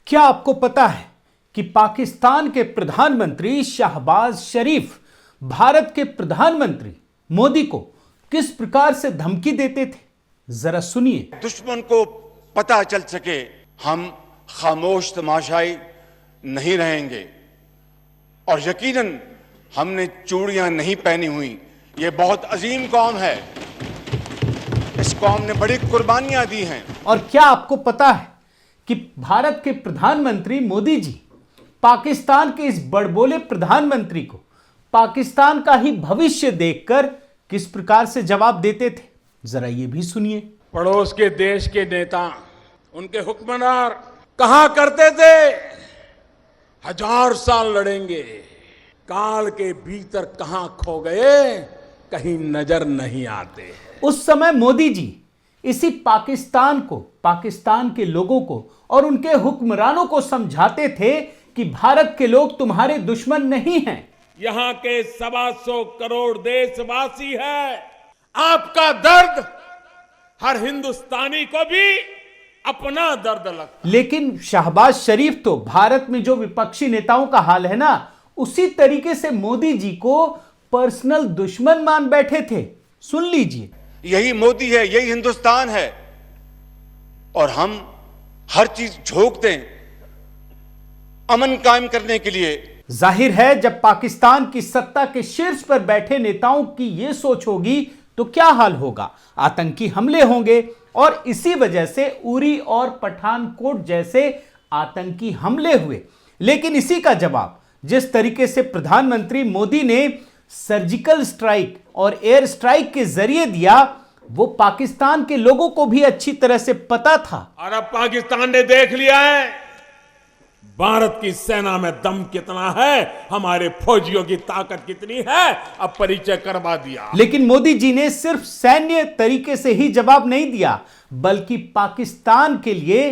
क्या आपको पता है कि पाकिस्तान के प्रधानमंत्री शहबाज शरीफ भारत के प्रधानमंत्री मोदी को किस प्रकार से धमकी देते थे? जरा सुनिए। दुश्मन को पता चल सके हम खामोश तमाशाई नहीं रहेंगे और यकीनन हमने चूड़ियां नहीं पहनी हुई। ये बहुत अजीम कौम है, इस कौम ने बड़ी कुर्बानियां दी हैं। और क्या आपको पता है कि भारत के प्रधानमंत्री मोदी जी पाकिस्तान के इस बड़बोले प्रधानमंत्री को पाकिस्तान का ही भविष्य देखकर किस प्रकार से जवाब देते थे? जरा ये भी सुनिए। पड़ोस के देश के नेता, उनके हुक्मरान कहा करते थे 1000 साल लड़ेंगे, काल के भीतर कहां खो गए कहीं नजर नहीं आते। उस समय मोदी जी इसी पाकिस्तान को, पाकिस्तान के लोगों को और उनके हुक्मरानों को समझाते थे कि भारत के लोग तुम्हारे दुश्मन नहीं हैं। यहां के 125 करोड़ देशवासी है। आपका दर्द हर हिंदुस्तानी को भी अपना दर्द लगता। लेकिन शहबाज शरीफ तो भारत में जो विपक्षी नेताओं का हाल है ना, उसी तरीके से मोदी जी को पर्सनल दुश्मन मान बैठे थे। सुन लीजिए। यही मोदी है, यही हिंदुस्तान है और हम हर चीज झोंक दें अमन कायम करने के लिए। जाहिर है जब पाकिस्तान की सत्ता के शीर्ष पर बैठे नेताओं की यह सोच होगी तो क्या हाल होगा? आतंकी हमले होंगे और इसी वजह से उरी और पठानकोट जैसे आतंकी हमले हुए। लेकिन इसी का जवाब जिस तरीके से प्रधानमंत्री मोदी ने सर्जिकल स्ट्राइक और एयर स्ट्राइक के जरिए दिया, वो पाकिस्तान के लोगों को भी अच्छी तरह से पता था। और अब पाकिस्तान ने देख लिया है भारत की सेना में दम कितना है, हमारे फौजियों की ताकत कितनी है, अब परिचय करवा दिया। लेकिन मोदी जी ने सिर्फ सैन्य तरीके से ही जवाब नहीं दिया, बल्कि पाकिस्तान के लिए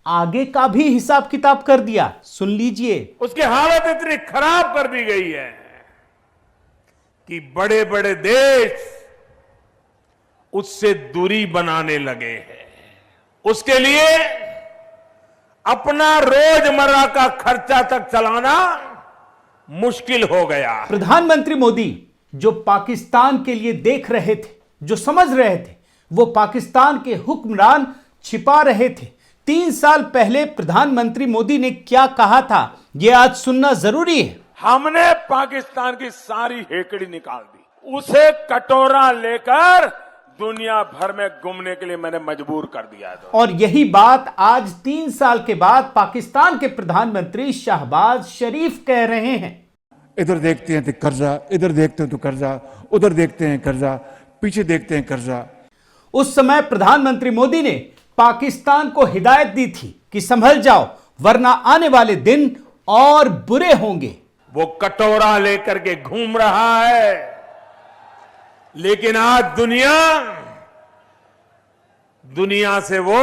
आगे का भी हिसाब किताब कर दिया। सुन लीजिए। उसकी हालत इतनी खराब कर दी गई है कि बड़े बड़े देश उससे दूरी बनाने लगे हैं। उसके लिए अपना रोजमर्रा का खर्चा तक चलाना मुश्किल हो गया। प्रधानमंत्री मोदी जो पाकिस्तान के लिए देख रहे थे, जो समझ रहे थे, वो पाकिस्तान के हुक्मरान छिपा रहे थे। 3 साल पहले प्रधानमंत्री मोदी ने क्या कहा था, यह आज सुनना जरूरी है। हमने पाकिस्तान की सारी हेकड़ी निकाल दी, उसे कटोरा लेकर दुनिया भर में घूमने के लिए मैंने मजबूर कर दिया था। और यही बात आज 3 साल के बाद पाकिस्तान के प्रधानमंत्री शहबाज शरीफ कह रहे हैं। इधर देखते हैं तो कर्जा, इधर देखते हैं तो कर्जा, उधर देखते हैं कर्जा, पीछे देखते हैं कर्जा। उस समय प्रधानमंत्री मोदी ने पाकिस्तान को हिदायत दी थी कि संभल जाओ वरना आने वाले दिन और बुरे होंगे। वो कटोरा लेकर के घूम रहा है, लेकिन आज दुनिया से वो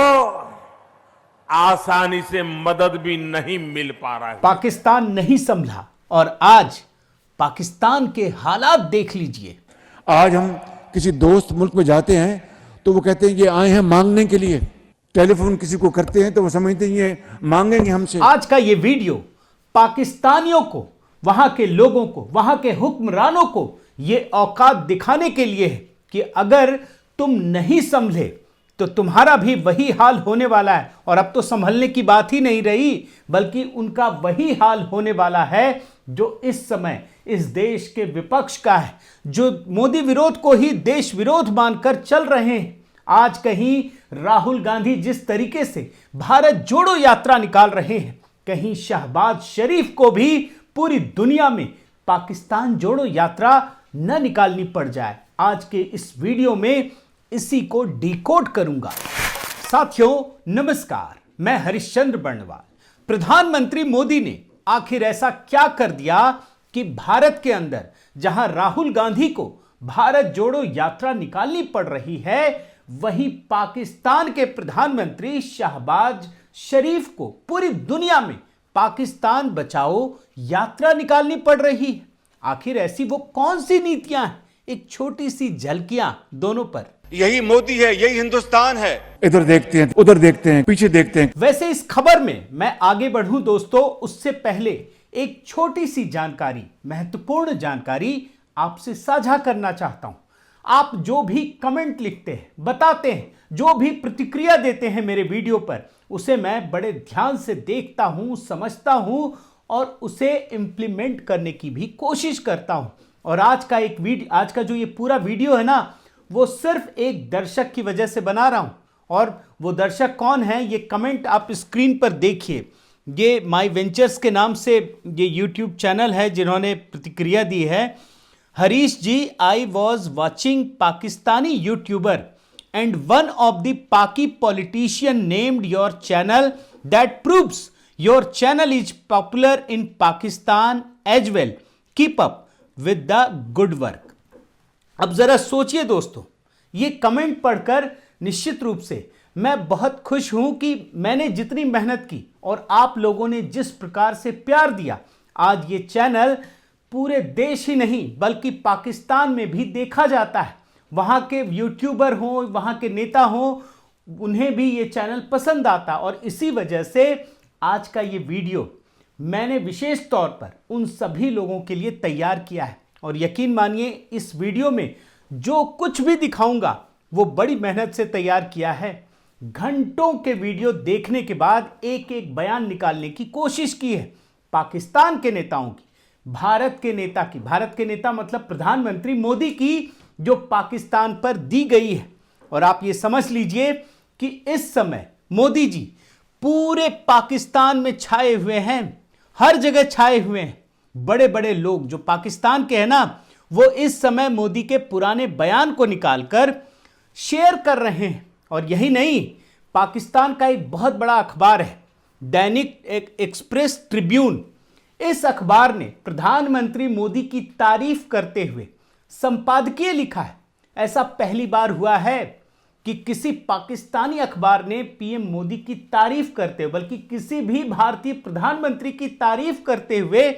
आसानी से मदद भी नहीं मिल पा रहा है। पाकिस्तान नहीं संभला और आज पाकिस्तान के हालात देख लीजिए। आज हम किसी दोस्त मुल्क में जाते हैं तो वो कहते हैं ये आए हैं मांगने के लिए। टेलीफोन किसी को करते हैं तो वो समझते हैं ये मांगेंगे हमसे। आज का ये वीडियो पाकिस्तानियों को, वहां के लोगों को, वहां के हुक्मरानों को ये औकात दिखाने के लिए है कि अगर तुम नहीं संभले तो तुम्हारा भी वही हाल होने वाला है। और अब तो संभलने की बात ही नहीं रही, बल्कि उनका वही हाल होने वाला है जो इस समय इस देश के विपक्ष का है, जो मोदी विरोध को ही देश विरोध मानकर चल रहे हैं। आज कहीं राहुल गांधी जिस तरीके से भारत जोड़ो यात्रा निकाल रहे हैं, कहीं शहबाज शरीफ को भी पूरी दुनिया में पाकिस्तान जोड़ो यात्रा न निकालनी पड़ जाए। आज के इस वीडियो में इसी को डिकोड करूंगा। साथियों नमस्कार, मैं हरिश्चंद्र बर्णवाल। प्रधानमंत्री मोदी ने आखिर ऐसा क्या कर दिया कि भारत के अंदर जहां राहुल गांधी को भारत जोड़ो यात्रा निकालनी पड़ रही है, वहीं पाकिस्तान के प्रधानमंत्री शहबाज शरीफ को पूरी दुनिया में पाकिस्तान बचाओ यात्रा निकालनी पड़ रही है। आखिर ऐसी वो कौन सी नीतियां हैं? एक छोटी सी झलकियां दोनों पर। यही मोदी है, यही हिंदुस्तान है। इधर देखते हैं, उधर देखते हैं, पीछे देखते हैं। वैसे इस खबर में मैं आगे बढ़ूं दोस्तों, उससे पहले एक छोटी सी जानकारी, महत्वपूर्ण जानकारी आपसे साझा करना चाहता हूं। आप जो भी कमेंट लिखते हैं, बताते हैं, जो भी प्रतिक्रिया देते हैं मेरे वीडियो पर, उसे मैं बड़े ध्यान से देखता हूं, समझता हूं और उसे इंप्लीमेंट करने की भी कोशिश करता हूं। और आज का जो ये पूरा वीडियो है ना, वो सिर्फ एक दर्शक की वजह से बना रहा हूं। और वो दर्शक कौन है, ये कमेंट आप स्क्रीन पर देखिए। ये माई वेंचर्स के नाम से ये यूट्यूब चैनल है जिन्होंने प्रतिक्रिया दी है। Harish ji, I was watching Pakistani youtuber and one of the Paki politician named your channel, that proves your channel is popular in Pakistan as well, keep up with the good work. अब जरा सोचिए दोस्तों, ये कमेंट पढ़कर निश्चित रूप से मैं बहुत खुश हूं कि मैंने जितनी मेहनत की और आप लोगों ने जिस प्रकार से प्यार दिया, आज ये चैनल पूरे देश ही नहीं बल्कि पाकिस्तान में भी देखा जाता है। वहां के यूट्यूबर हों, वहां के नेता हों, उन्हें भी ये चैनल पसंद आता। और इसी वजह से आज का ये वीडियो मैंने विशेष तौर पर उन सभी लोगों के लिए तैयार किया है। और यकीन मानिए, इस वीडियो में जो कुछ भी दिखाऊंगा वो बड़ी मेहनत से तैयार किया है। घंटों के वीडियो देखने के बाद एक एक बयान निकालने की कोशिश की है पाकिस्तान के नेताओं की, भारत के नेता की, भारत के नेता मतलब प्रधानमंत्री मोदी की, जो पाकिस्तान पर दी गई है। और आप ये समझ लीजिए कि इस समय मोदी जी पूरे पाकिस्तान में छाए हुए हैं, हर जगह छाए हुए हैं। बड़े बड़े लोग जो पाकिस्तान के हैं ना, वो इस समय मोदी के पुराने बयान को निकालकर शेयर कर रहे हैं। और यही नहीं, पाकिस्तान का एक बहुत बड़ा अखबार है दैनिक एक्सप्रेस ट्रिब्यून। इस अखबार ने प्रधानमंत्री मोदी की तारीफ करते हुए संपादकीय लिखा है। ऐसा पहली बार हुआ है कि किसी पाकिस्तानी अखबार ने पीएम मोदी की तारीफ करते हुए, बल्कि किसी भी भारतीय प्रधानमंत्री की तारीफ करते हुए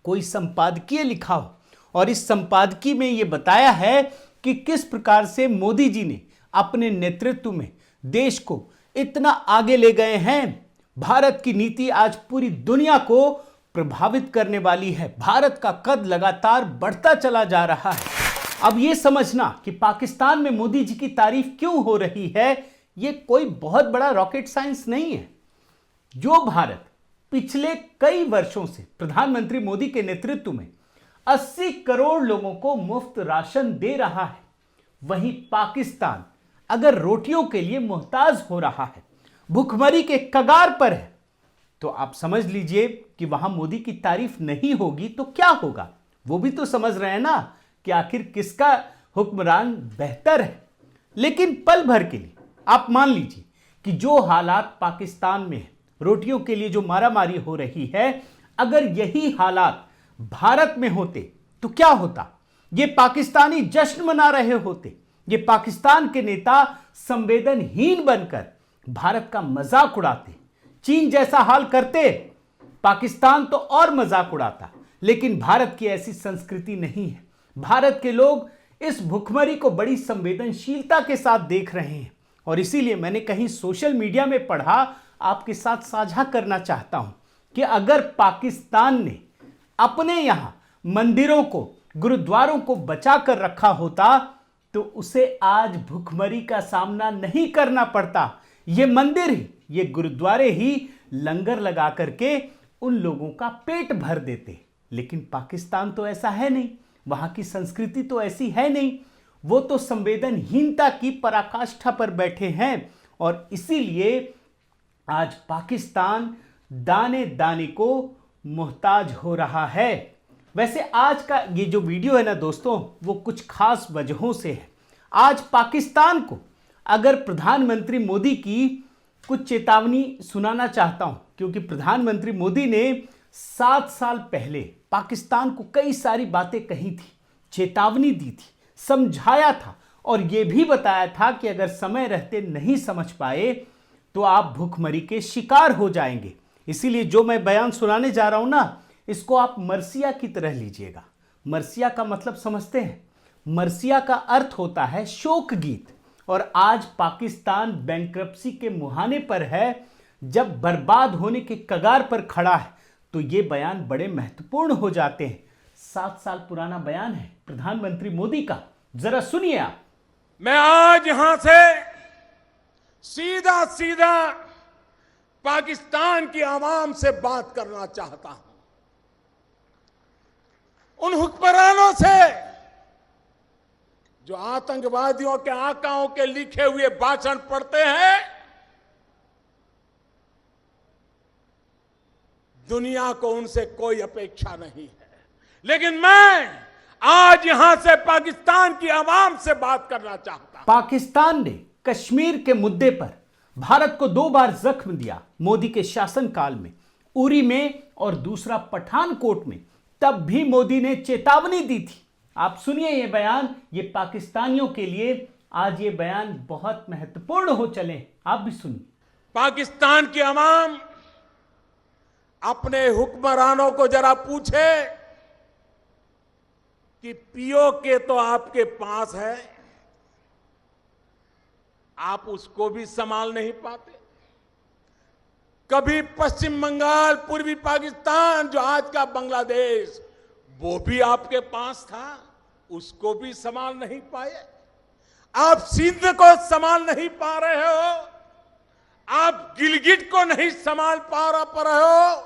कोई संपादकीय लिखा हो। और इस संपादकीय में यह बताया है कि किस प्रकार से मोदी जी ने अपने नेतृत्व में देश को इतना आगे ले गए हैं। भारत की नीति आज पूरी दुनिया को प्रभावित करने वाली है। भारत का कद लगातार बढ़ता चला जा रहा है। अब यह समझना कि पाकिस्तान में मोदी जी की तारीफ क्यों हो रही है, यह कोई बहुत बड़ा रॉकेट साइंस नहीं है। जो भारत पिछले कई वर्षों से प्रधानमंत्री मोदी के नेतृत्व में 80 करोड़ लोगों को मुफ्त राशन दे रहा है, वहीं पाकिस्तान अगर रोटियों के लिए मोहताज हो रहा है, भुखमरी के कगार पर है, तो आप समझ लीजिए कि वहां मोदी की तारीफ नहीं होगी तो क्या होगा। वो भी तो समझ रहे हैं ना कि आखिर किसका हुक्मरान बेहतर है। लेकिन पल भर के लिए आप मान लीजिए कि जो हालात पाकिस्तान में है, रोटियों के लिए जो मारामारी हो रही है, अगर यही हालात भारत में होते तो क्या होता। ये पाकिस्तानी जश्न मना रहे होते, ये पाकिस्तान के नेता संवेदनहीन बनकर भारत का मजाक उड़ाते, चीन जैसा हाल करते, पाकिस्तान तो और मजाक उड़ाता। लेकिन भारत की ऐसी संस्कृति नहीं है। भारत के लोग इस भुखमरी को बड़ी संवेदनशीलता के साथ देख रहे हैं। और इसीलिए मैंने कहीं सोशल मीडिया में पढ़ा, आपके साथ साझा करना चाहता हूं कि अगर पाकिस्तान ने अपने यहां मंदिरों को, गुरुद्वारों को बचा कर रखा होता तो उसे आज भुखमरी का सामना नहीं करना पड़ता। ये मंदिर ही, ये गुरुद्वारे ही लंगर लगा करके उन लोगों का पेट भर देते। लेकिन पाकिस्तान तो ऐसा है नहीं, वहां की संस्कृति तो ऐसी है नहीं। वो तो संवेदनहीनता की पराकाष्ठा पर बैठे हैं। और इसीलिए आज पाकिस्तान दाने दाने को मोहताज हो रहा है। वैसे आज का ये जो वीडियो है ना दोस्तों, वो कुछ खास वजहों से है। आज पाकिस्तान को अगर प्रधानमंत्री मोदी की कुछ चेतावनी सुनाना चाहता हूं, क्योंकि प्रधानमंत्री मोदी ने 7 साल पहले पाकिस्तान को कई सारी बातें कही थी, चेतावनी दी थी, समझाया था और यह भी बताया था कि अगर समय रहते नहीं समझ पाए तो आप भूखमरी के शिकार हो जाएंगे। इसीलिए जो मैं बयान सुनाने जा रहा हूं ना, इसको आप मरसिया की तरह लीजिएगा। मरसिया का मतलब समझते हैं? मरसिया का अर्थ होता है शोक गीत, और आज पाकिस्तान बैंक्रप्सी के मुहाने पर है, जब बर्बाद होने के कगार पर खड़ा है, तो ये बयान बड़े महत्वपूर्ण हो जाते हैं। 7 साल पुराना बयान है प्रधानमंत्री मोदी का, जरा सुनिए आप। मैं आज यहां से सीधा सीधा पाकिस्तान की आवाम से बात करना चाहता हूं, उन हुक्मरानों से जो आतंकवादियों के आकाओं के लिखे हुए भाषण पढ़ते हैं। दुनिया को उनसे कोई अपेक्षा नहीं है, लेकिन मैं आज यहां से पाकिस्तान की आवाम से बात करना चाहता हूं। पाकिस्तान ने कश्मीर के मुद्दे पर भारत को 2 बार जख्म दिया, मोदी के शासनकाल में, उरी में और दूसरा पठानकोट में। तब भी मोदी ने चेतावनी दी थी। आप सुनिए ये बयान, ये पाकिस्तानियों के लिए आज ये बयान बहुत महत्वपूर्ण हो चले, आप भी सुनिए। पाकिस्तान की आवाम अपने हुक्मरानों को जरा पूछे कि पीओके तो आपके पास है, आप उसको भी संभाल नहीं पाते। कभी पश्चिम बंगाल, पूर्वी पाकिस्तान जो आज का बांग्लादेश, वो भी आपके पास था, उसको भी संभाल नहीं पाए। आप सिंध को संभाल नहीं पा रहे हो, आप गिलगिट को नहीं संभाल पा रहे हो,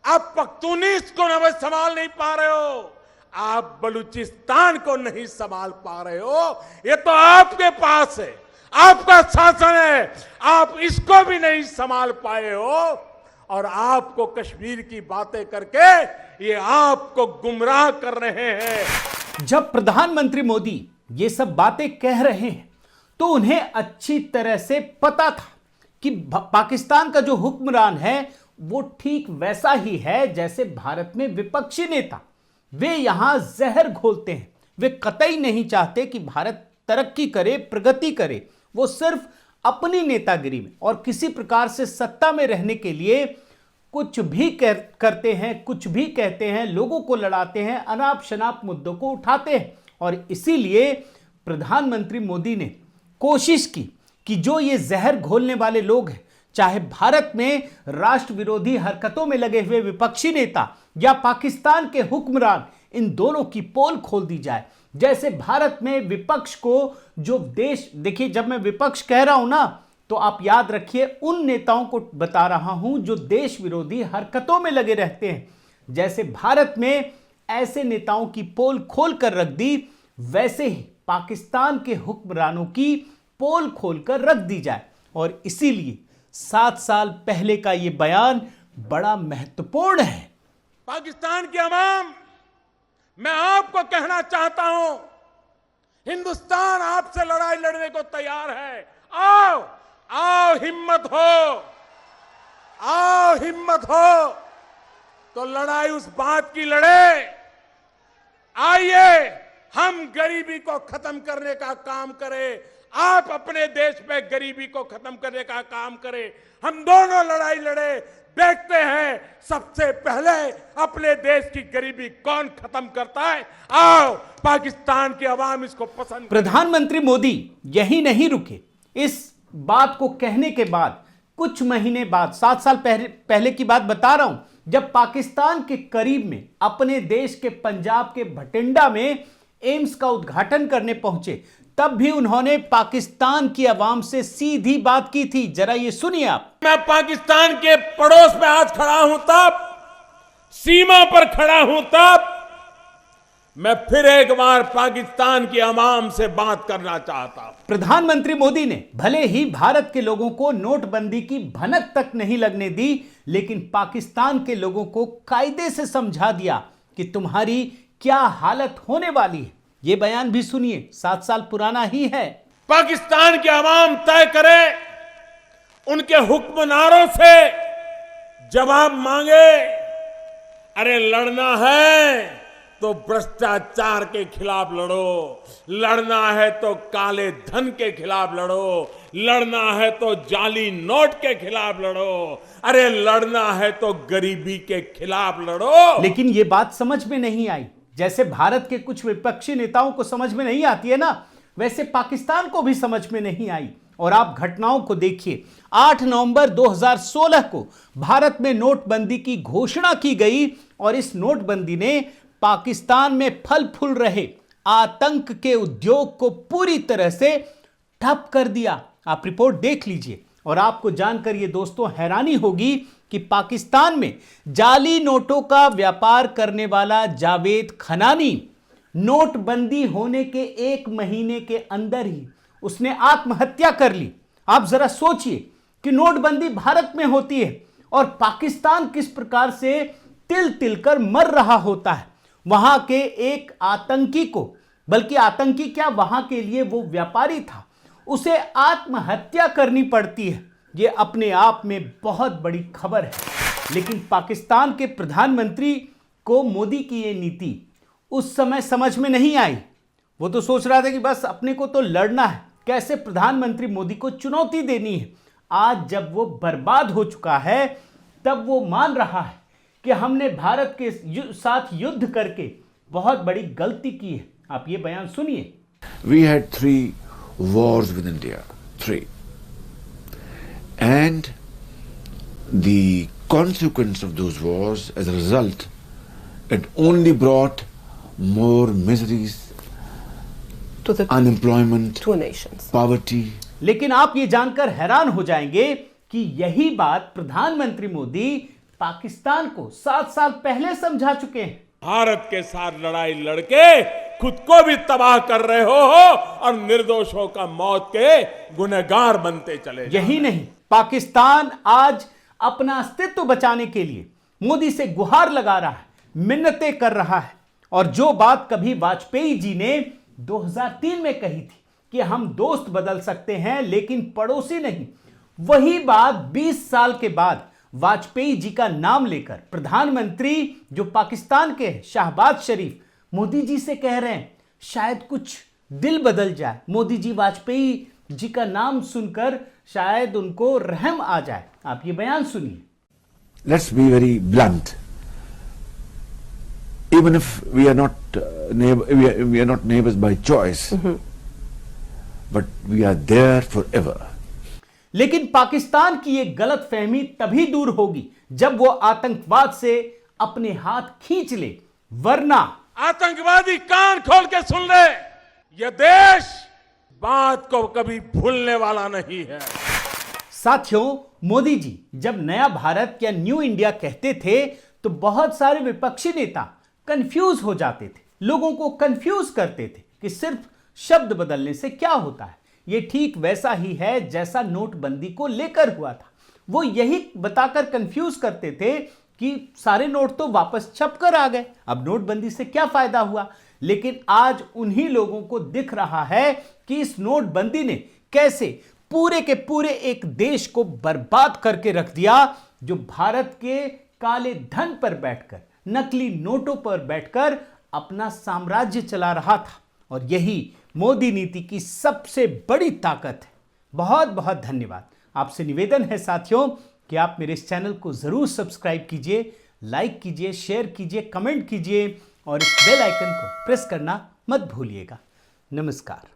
आप पख्तूनिस को नहीं संभाल नहीं पा रहे हो, आप बलूचिस्तान को नहीं संभाल पा रहे हो। ये तो आपके पास है, आपका शासन है, आप इसको भी नहीं संभाल पाए हो, और आपको कश्मीर की बातें करके ये आपको गुमराह कर रहे हैं। जब प्रधानमंत्री मोदी ये सब बातें कह रहे हैं, तो उन्हें अच्छी तरह से पता था कि पाकिस्तान का जो हुक्मरान है वो ठीक वैसा ही है जैसे भारत में विपक्षी नेता। वे यहां जहर घोलते हैं। वे कतई नहीं चाहते कि भारत तरक्की करे, प्रगति करे। वो सिर्फ अपनी नेतागिरी में और किसी प्रकार से सत्ता में रहने के लिए कुछ भी करते हैं, कुछ भी कहते हैं, लोगों को लड़ाते हैं, अनाप शनाप मुद्दों को उठाते हैं। और इसीलिए प्रधानमंत्री मोदी ने कोशिश की कि जो ये जहर घोलने वाले लोग हैं, चाहे भारत में राष्ट्र विरोधी हरकतों में लगे हुए विपक्षी नेता या पाकिस्तान के हुक्मरान, इन दोनों की पोल खोल दी जाए। जैसे भारत में विपक्ष को जो देश, देखिए जब मैं विपक्ष कह रहा हूं ना, तो आप याद रखिए उन नेताओं को बता रहा हूं जो देश विरोधी हरकतों में लगे रहते हैं। जैसे भारत में ऐसे नेताओं की पोल खोल कर रख दी, वैसे ही पाकिस्तान के हुक्मरानों की पोल खोलकर रख दी जाए। और इसीलिए 7 साल पहले का यह बयान बड़ा महत्वपूर्ण है। पाकिस्तान की आवाम, मैं आपको कहना चाहता हूं, हिंदुस्तान आपसे लड़ाई लड़ने को तैयार है। आओ आओ, हिम्मत हो, आओ हिम्मत हो, तो लड़ाई उस बात की लड़े। आइए हम गरीबी को खत्म करने का काम करें, आप अपने देश में गरीबी को खत्म करने का काम करें। हम दोनों लड़ाई लड़े, देखते हैं सबसे पहले अपने देश की गरीबी कौन खत्म करता है। आओ, पाकिस्तान की आवाम इसको पसंद। प्रधानमंत्री मोदी यही नहीं रुके। इस बात को कहने के बाद कुछ महीने बाद, 7 साल पहले की बात बता रहा हूं, जब पाकिस्तान के करीब में अपने देश के पंजाब के भटिंडा में एम्स का उद्घाटन करने पहुंचे, तब भी उन्होंने पाकिस्तान की आवाम से सीधी बात की थी। जरा ये सुनिए आप। मैं पाकिस्तान के पड़ोस में आज खड़ा हूं, तब सीमा पर खड़ा हूं, तब मैं फिर एक बार पाकिस्तान की आवाम से बात करना चाहता हूं। प्रधानमंत्री मोदी ने भले ही भारत के लोगों को नोटबंदी की भनक तक नहीं लगने दी, लेकिन पाकिस्तान के लोगों को कायदे से समझा दिया कि तुम्हारी क्या हालत होने वाली है। ये बयान भी सुनिए, 7 साल पुराना ही है। पाकिस्तान की आवाम तय करे, उनके हुक्मरानों से जवाब मांगे। अरे लड़ना है तो भ्रष्टाचार के खिलाफ लड़ो, लड़ना है तो काले धन के खिलाफ लड़ो, लड़ना है तो जाली नोट के खिलाफ लड़ो, अरे लड़ना है तो गरीबी के खिलाफ लड़ो। लेकिन ये बात समझ में नहीं आई। जैसे भारत के कुछ विपक्षी नेताओं को समझ में नहीं आती है ना, वैसे पाकिस्तान को भी समझ में नहीं आई। और आप घटनाओं को देखिए, 8 नवंबर 2016 को भारत में नोटबंदी की घोषणा की गई और इस नोटबंदी ने पाकिस्तान में फल फूल रहे आतंक के उद्योग को पूरी तरह से ठप कर दिया। आप रिपोर्ट देख लीजिए और आपको जानकर ये दोस्तों हैरानी होगी कि पाकिस्तान में जाली नोटों का व्यापार करने वाला जावेद खनानी नोटबंदी होने के 1 महीने के अंदर ही उसने आत्महत्या कर ली। आप जरा सोचिए कि नोटबंदी भारत में होती है और पाकिस्तान किस प्रकार से तिल तिल कर मर रहा होता है। वहां के एक आतंकी को, बल्कि आतंकी क्या, वहां के लिए वो व्यापारी था, उसे आत्महत्या करनी पड़ती है। ये अपने आप में बहुत बड़ी खबर है। लेकिन पाकिस्तान के प्रधानमंत्री को मोदी की ये नीति उस समय समझ में नहीं आई। वो तो सोच रहा था कि बस अपने को तो लड़ना है, कैसे प्रधानमंत्री मोदी को चुनौती देनी है। आज जब वो बर्बाद हो चुका है तब वो मान रहा है कि हमने भारत के साथ युद्ध करके बहुत बड़ी गलती की है। आप ये बयान सुनिए। We had 3 wars with India, 3. And the consequence of those wars, as a result, it only brought more miseries, to the unemployment, two nations. poverty. लेकिन आप ये जानकर हैरान हो जाएंगे कि यही बात प्रधानमंत्री मोदी पाकिस्तान को 7 साल पहले समझा चुके हैं। भारत के साथ लड़ाई लड़के खुद को भी तबाह कर रहे हो और निर्दोषों का मौत के गुनहगार बनते चले जा यही नहीं, पाकिस्तान आज अपना अस्तित्व बचाने के लिए मोदी से गुहार लगा रहा है, मिन्नतें कर रहा है। और जो बात कभी वाजपेयी जी ने 2003 में कही थी कि हम दोस्त बदल सकते हैं लेकिन पड़ोसी नहीं, वही बात 20 साल के बाद वाजपेयी जी का नाम लेकर प्रधानमंत्री जो पाकिस्तान के हैं, शहबाज शरीफ, मोदी जी से कह रहे हैं। शायद कुछ दिल बदल जाए, मोदी जी वाजपेयी जी का नाम सुनकर शायद उनको रहम आ जाए। आप ये बयान सुनिए। Let's be very blunt. Even if we are not we are not neighbors by choice, but we are there forever. लेकिन पाकिस्तान की ये गलत फहमी तभी दूर होगी जब वो आतंकवाद से अपने हाथ खींच ले, वरना आतंकवादी कान खोल के सुन ले, यह देश बात को कभी भूलने वाला नहीं है। साथियों, मोदी जी जब नया भारत या न्यू इंडिया कहते थे तो बहुत सारे विपक्षी नेता कंफ्यूज हो जाते थे, लोगों को कंफ्यूज करते थे कि सिर्फ शब्द बदलने से क्या होता है। ये ठीक वैसा ही है जैसा नोटबंदी को लेकर हुआ था। वो यही बताकर कंफ्यूज करते थे कि सारे नोट तो वापस छपकर आ गए, अब नोटबंदी से क्या फायदा हुआ। लेकिन आज उन्हीं लोगों को दिख रहा है कि इस नोटबंदी ने कैसे पूरे के पूरे एक देश को बर्बाद करके रख दिया, जो भारत के काले धन पर बैठकर, नकली नोटों पर बैठकर अपना साम्राज्य चला रहा था। और यही मोदी नीति की सबसे बड़ी ताकत है। बहुत बहुत धन्यवाद। आपसे निवेदन है साथियों कि आप मेरे इस चैनल को जरूर सब्सक्राइब कीजिए, लाइक कीजिए, शेयर कीजिए, कमेंट कीजिए और इस बेल आइकन को प्रेस करना मत भूलिएगा। नमस्कार।